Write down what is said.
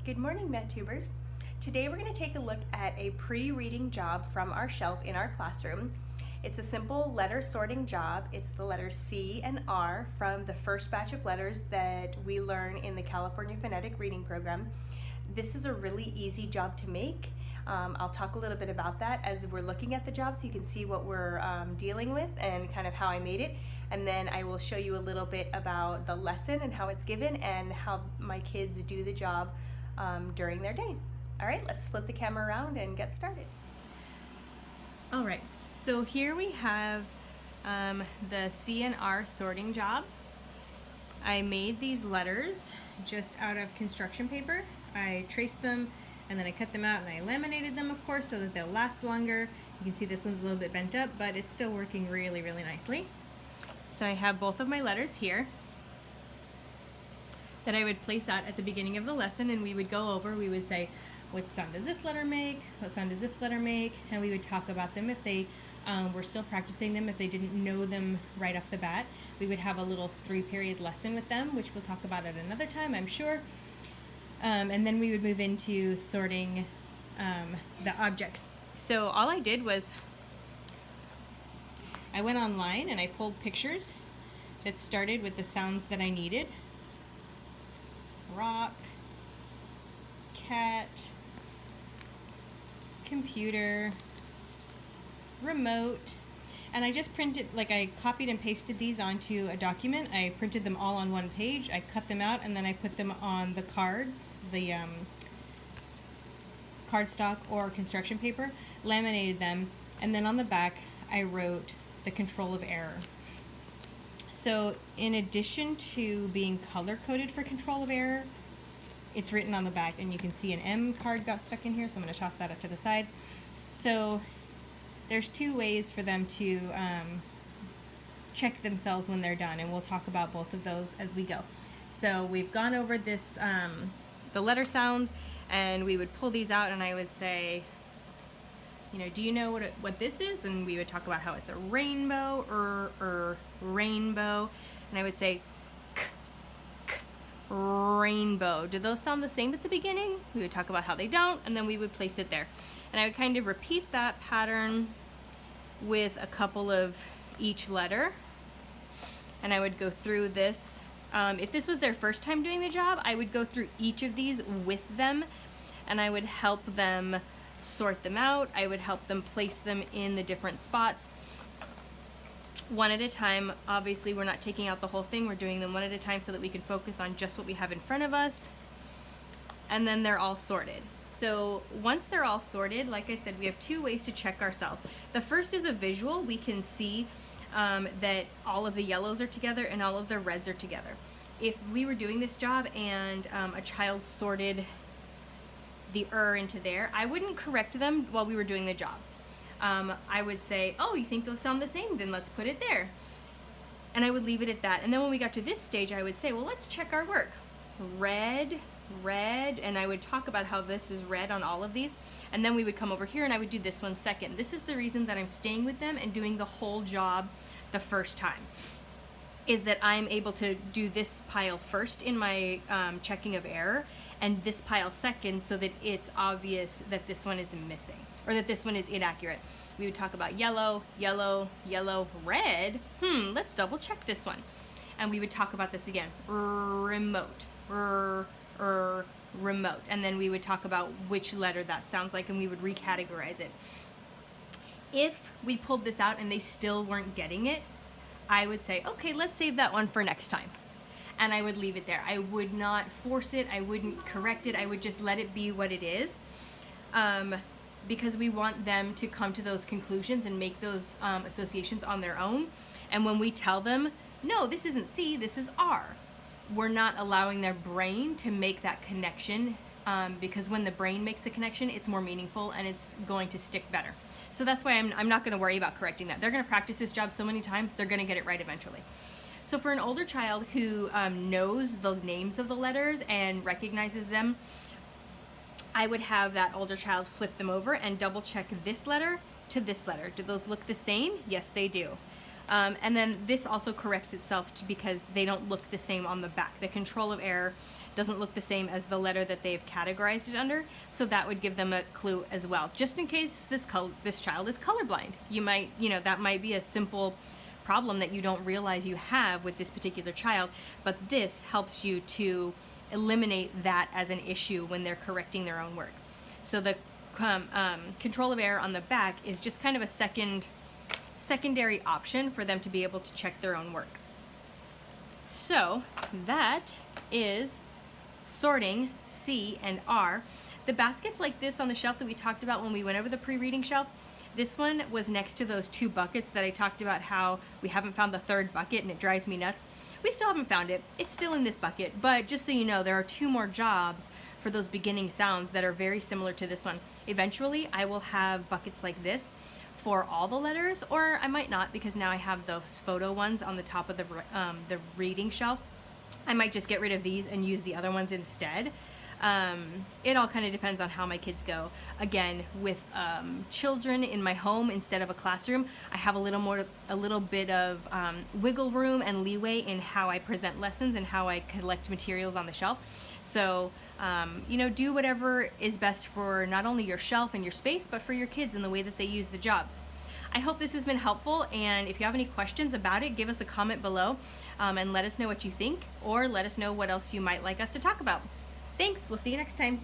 Good morning, MedTubers. Today we're going to take a look at a pre-reading job from our shelf in our classroom. It's a simple letter sorting job. It's the letters C and R from the first batch of letters that we learn in the California Phonetic Reading Program. This is a really easy job to make. I'll talk a little bit about that as we're looking at the job so you can see what we're dealing with and kind of how I made it. And then I will show you a little bit about the lesson and how it's given and how my kids do the job during their day. All right, let's flip the camera around and get started. All right, so here we have the C and R sorting job. I made these letters just out of construction paper. I traced them and then I cut them out and I laminated them, of course, so that they'll last longer. You can see this one's a little bit bent up, but it's still working really, really nicely. So I have both of my letters here that I would place out at the beginning of the lesson, and we would go over, we would say, what sound does this letter make? What sound does this letter make? And we would talk about them if they were still practicing them, if they didn't know them right off the bat. We would have a little 3-period lesson with them, which we'll talk about at another time, I'm sure. And then we would move into sorting the objects. So all I did was I went online and I pulled pictures that started with the sounds that I needed. Rock, cat, computer, remote, and I just printed, like I copied and pasted these onto a document. I printed them all on one page, I cut them out, and then I put them on the cards, the cardstock or construction paper, laminated them, and then on the back I wrote the control of error. So in addition to being color-coded for control of error, it's written on the back, and you can see an M card got stuck in here, so I'm going to toss that up to the side. So there's 2 ways for them to check themselves when they're done, and we'll talk about both of those as we go. So we've gone over this, the letter sounds, and we would pull these out, and I would say, you know, do you know what this is? And we would talk about how it's a rainbow, rainbow. And I would say, rainbow. Do those sound the same at the beginning? We would talk about how they don't, and then we would place it there. And I would kind of repeat that pattern with a couple of each letter. And I would go through this. If this was their first time doing the job, I would go through each of these with them, and I would help them sort them out. I would help them place them in the different spots one at a time. Obviously, we're not taking out the whole thing. We're doing them one at a time so that we can focus on just what we have in front of us. And then they're all sorted. So once they're all sorted, like I said, we have 2 ways to check ourselves. The first is a visual. We can see that all of the yellows are together and all of the reds are together. If we were doing this job and a child sorted the into there, I wouldn't correct them while we were doing the job. I would say, oh, you think those sound the same? Then let's put it there. And I would leave it at that. And then when we got to this stage, I would say, well, let's check our work. Red, red, and I would talk about how this is red on all of these. And then we would come over here and I would do this one second. This is the reason that I'm staying with them and doing the whole job the first time, is that I'm able to do this pile first in my checking of error, and this pile second, so that it's obvious that this one is missing or that this one is inaccurate. We would talk about yellow, yellow, yellow, red. Let's double check this one. And we would talk about this again. Remote, remote. And then we would talk about which letter that sounds like, and we would recategorize it. If we pulled this out and they still weren't getting it, I would say, okay, let's save that one for next time. And I would leave it there. I would not force it. I wouldn't correct it. I would just let it be what it is, because we want them to come to those conclusions and make those associations on their own. And when we tell them, no, this isn't C, this is R, we're not allowing their brain to make that connection, because when the brain makes the connection, it's more meaningful and it's going to stick better. So that's why I'm not going to worry about correcting that. They're going to practice this job so many times, they're going to get it right eventually. So for an older child who knows the names of the letters and recognizes them, I would have that older child flip them over and double check this letter to this letter. Do those look the same? Yes, they do. And then this also corrects itself because they don't look the same on the back. The control of error doesn't look the same as the letter that they've categorized it under, so that would give them a clue as well. Just in case this child is colorblind, that might be a simple problem that you don't realize you have with this particular child, but this helps you to eliminate that as an issue when they're correcting their own work. So the control of error on the back is just kind of a secondary option for them to be able to check their own work. So that is sorting C and R. The baskets like this on the shelf that we talked about when we went over the pre-reading shelf, this one was next to those 2 buckets that I talked about how we haven't found the 3rd bucket and it drives me nuts. We still haven't found it. It's still in this bucket, but just so you know, there are 2 more jobs for those beginning sounds that are very similar to this one. Eventually, I will have buckets like this for all the letters, or I might not, because now I have those photo ones on the top of the reading shelf. I might just get rid of these and use the other ones instead. It all kind of depends on how my kids go. Again, with children in my home instead of a classroom, I have a little bit of wiggle room and leeway in how I present lessons and how I collect materials on the shelf. So, do whatever is best for not only your shelf and your space, but for your kids and the way that they use the jobs. I hope this has been helpful, and if you have any questions about it, give us a comment below and let us know what you think, or let us know what else you might like us to talk about. Thanks, we'll see you next time.